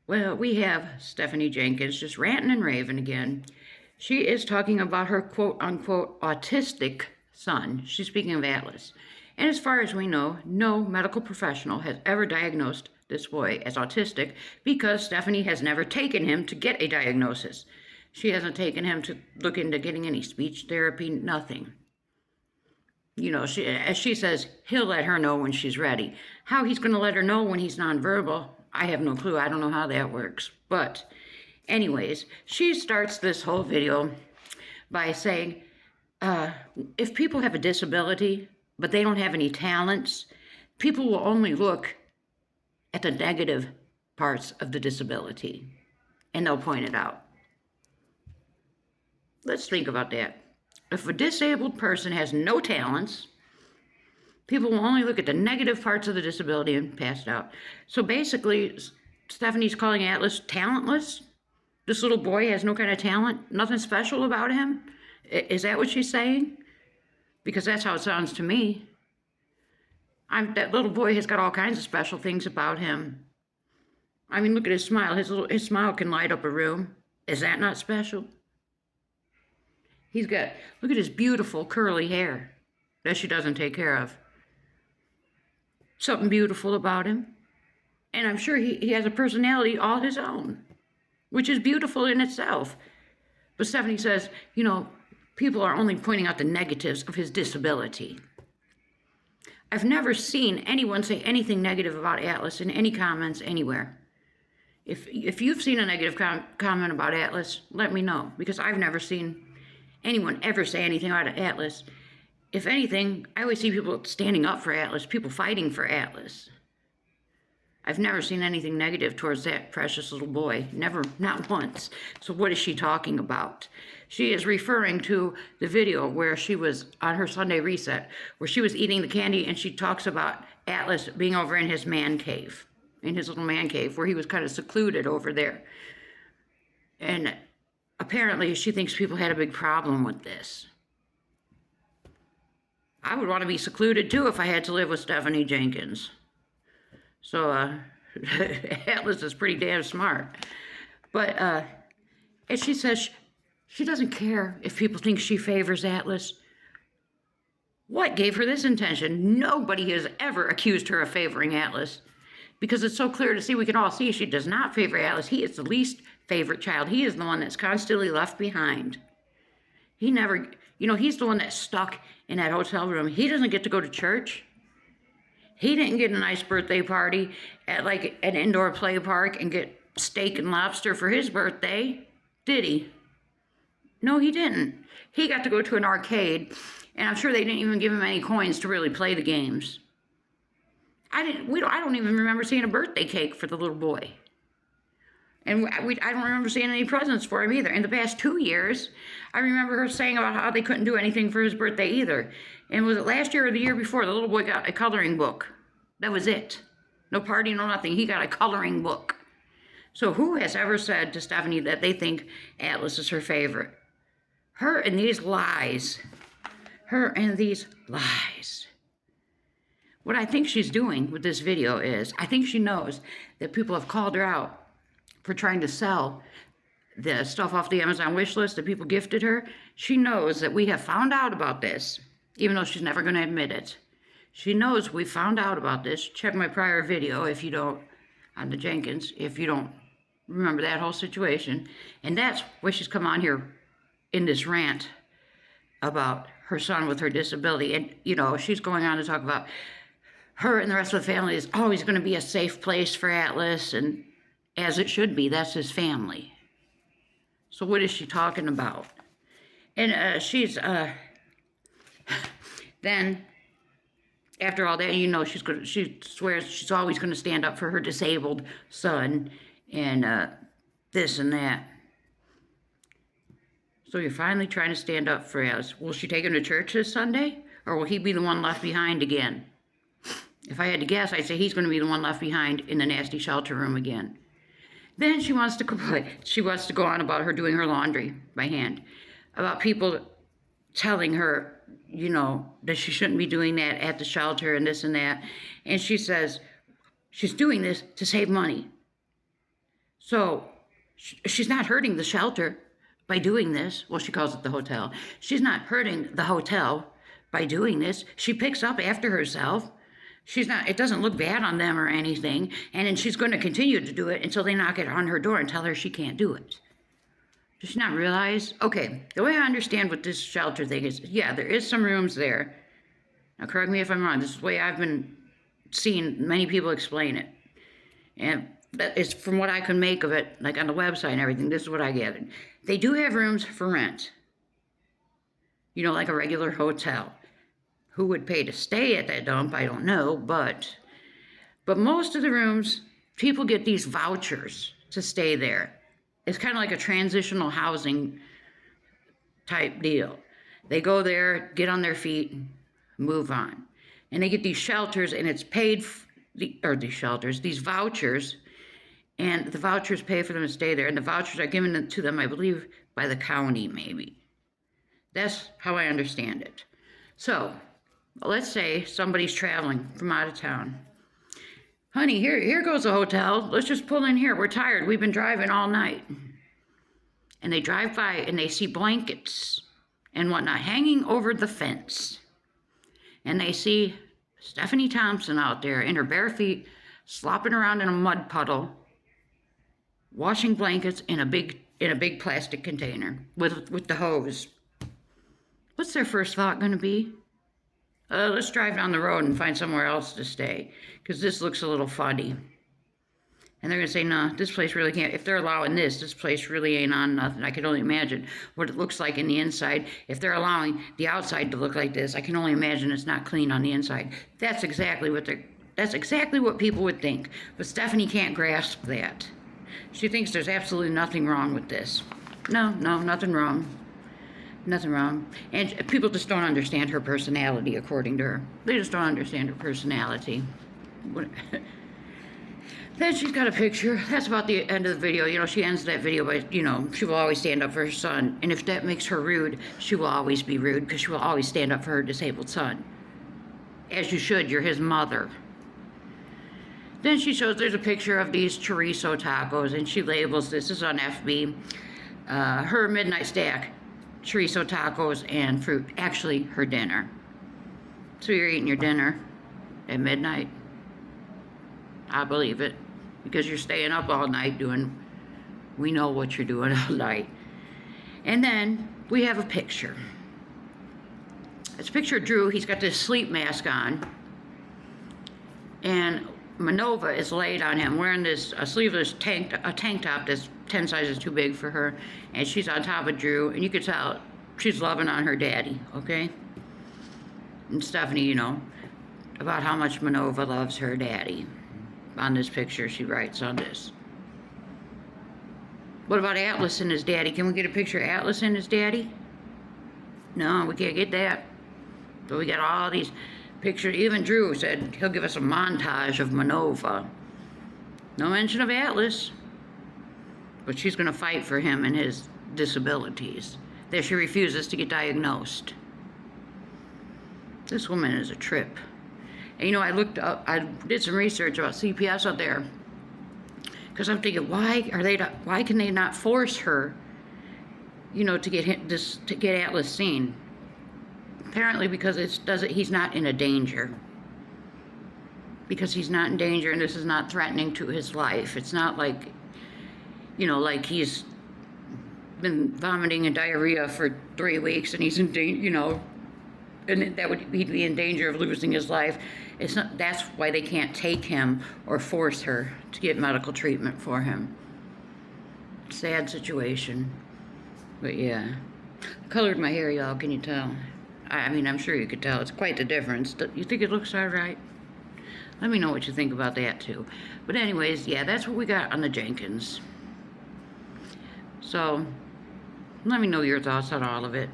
Well, we have Stephanie Jenkins just ranting and raving again. She is talking about her quote unquote autistic son. She's speaking of Atlas. And as far as we know, no medical professional has ever diagnosed this boy as autistic because Stephanie has never taken him to get a diagnosis. She hasn't taken him to look into getting any speech therapy, nothing. As she says, he'll let her know when she's ready. How he's going to let her know when he's nonverbal, I have no clue. I don't know how that works. But anyways, she starts this whole video by saying, if people have a disability, but they don't have any talents, people will only look at the negative parts of the disability, and they'll point it out. Let's think about that. If a disabled person has no talents, people will only look at the negative parts of the disability and pass it out. So basically, Stephanie's calling Atlas talentless. This little boy has no kind of talent, nothing special about him. Is that what she's saying? Because that's how it sounds to me. That little boy has got all kinds of special things about him. I mean, look at his smile. His smile can light up a room. Is that not special? Look at his beautiful curly hair that she doesn't take care of. Something beautiful about him. And I'm sure he has a personality all his own, which is beautiful in itself. But Stephanie says, people are only pointing out the negatives of his disability. I've never seen anyone say anything negative about Atlas in any comments anywhere. If you've seen a negative comment about Atlas, let me know, because I've never seen anyone ever say anything about Atlas. If anything, I always see people standing up for Atlas, people fighting for Atlas. I've never seen anything negative towards that precious little boy. Never, not once. So what is she talking about? She is referring to the video where she was on her Sunday reset, where she was eating the candy, and she talks about Atlas being over in his man cave, in his little man cave, where he was kind of secluded over there. And apparently she thinks people had a big problem with this. I would want to be secluded too if I had to live with Stephanie Jenkins. So Atlas is pretty damn smart. But as she says, she doesn't care if people think she favors Atlas. What gave her this intention? Nobody has ever accused her of favoring Atlas, because it's so clear to see. We can all see she does not favor Atlas. He is the least favorite child. He is the one that's constantly left behind. He never, he's the one that's stuck in that hotel room. He doesn't get to go to church. He didn't get a nice birthday party at like an indoor play park and get steak and lobster for his birthday, did he? No, he didn't. He got to go to an arcade, and I'm sure they didn't even give him any coins to really play the games. I don't even remember seeing a birthday cake for the little boy. And I don't remember seeing any presents for him either. In the past 2 years, I remember her saying about how they couldn't do anything for his birthday either. And was it last year or the year before, the little boy got a coloring book. That was it. No party, no nothing. He got a coloring book. So who has ever said to Stephanie that they think Atlas is her favorite? Her and these lies. Her and these lies. What I think she's doing with this video is, I think she knows that people have called her out for trying to sell the stuff off the Amazon wish list that people gifted her. She knows that we have found out about this, even though she's never going to admit it. She knows we found out about this. Check my prior video if you don't, on the Jenkins, if you don't remember that whole situation. And that's why she's come on here in this rant about her son with her disability. And, she's going on to talk about her and the rest of the family is always going to be a safe place for Atlas, and as it should be. That's his family. So what is she talking about? And she's then after all that, she swears she's always going to stand up for her disabled son, and this and that. So you're finally trying to stand up for Atlas. Will she take him to church this Sunday, or will he be the one left behind again? If I had to guess, I'd say he's going to be the one left behind in the nasty shelter room again. Then she wants to complain. She wants to go on about her doing her laundry by hand, about people telling her, that she shouldn't be doing that at the shelter and this and that. And she says she's doing this to save money. So she's not hurting the shelter by doing this. Well, she calls it the hotel. She's not hurting the hotel by doing this. She picks up after herself. She's not, it doesn't look bad on them or anything. And then she's going to continue to do it until they knock it on her door and tell her she can't do it. Does she not realize? Okay, the way I understand what this shelter thing is, yeah, there is some rooms there. Now, correct me if I'm wrong. This is the way I've been seeing many people explain it. And that is from what I can make of it, like on the website and everything, this is what I gathered. They do have rooms for rent. You know, like a regular hotel. Who would pay to stay at that dump, I don't know, but most of the rooms, people get these vouchers to stay there. It's kind of like a transitional housing type deal. They go there, get on their feet, move on. And they get these shelters, and it's paid, these vouchers, and the vouchers pay for them to stay there, and the vouchers are given to them, I believe, by the county, maybe. That's how I understand it. So, let's say somebody's traveling from out of town. Honey, here goes a hotel. Let's just pull in here. We're tired. We've been driving all night. And they drive by and they see blankets and whatnot hanging over the fence. And they see Stephanie Thompson out there in her bare feet, slopping around in a mud puddle, washing blankets in a big plastic container with the hose. What's their first thought going to be? Let's drive down the road and find somewhere else to stay, because this looks a little funny. And they're going to say, no, this place really can't. If they're allowing this place really ain't on nothing. I can only imagine what it looks like in the inside. If they're allowing the outside to look like this, I can only imagine it's not clean on the inside. That's exactly what people would think. But Stephanie can't grasp that. She thinks there's absolutely nothing wrong with this. No, nothing wrong. Nothing wrong. And people just don't understand her personality, according to her. They just don't understand her personality. Then she's got a picture. That's about the end of the video. You know, she ends that video by, you know, she will always stand up for her son. And if that makes her rude, she will always be rude, because she will always stand up for her disabled son. As you should. You're his mother. Then she shows there's a picture of these chorizo tacos, and she labels this is on FB. Her midnight stack. Chorizo tacos and fruit. Actually, her dinner. So you're eating your dinner at midnight? I believe it. Because you're staying up all night doing, we know what you're doing all night. And then we have a picture. It's a picture of Drew. He's got this sleep mask on. And Manova is laid on him, wearing this sleeveless tank top that's 10 sizes too big for her, and she's on top of Drew, and you can tell she's loving on her daddy, okay? And Stephanie, you know, about how much Manova loves her daddy. On this picture, she writes on this. What about Atlas and his daddy? Can we get a picture of Atlas and his daddy? No, we can't get that. So we got all these pictures. Even Drew said he'll give us a montage of Manova. No mention of Atlas. But she's going to fight for him and his disabilities. That she refuses to get diagnosed. This woman is a trip. And you know, I did some research about CPS out there. Because I'm thinking, why can they not force her, you know, to get Atlas seen? Apparently because he's not in a danger. Because he's not in danger, and this is not threatening to his life. It's not like, you know, like he's been vomiting and diarrhea for 3 weeks and he's in danger, you know, and he'd be in danger of losing his life. It's not. That's why they can't take him or force her to get medical treatment for him. Sad situation. But yeah. I colored my hair, y'all, can you tell? I mean, I'm sure you could tell. It's quite the difference. You think it looks all right? Let me know what you think about that, too. But anyways, yeah, that's what we got on the Jenkins. So, let me know your thoughts on all of it.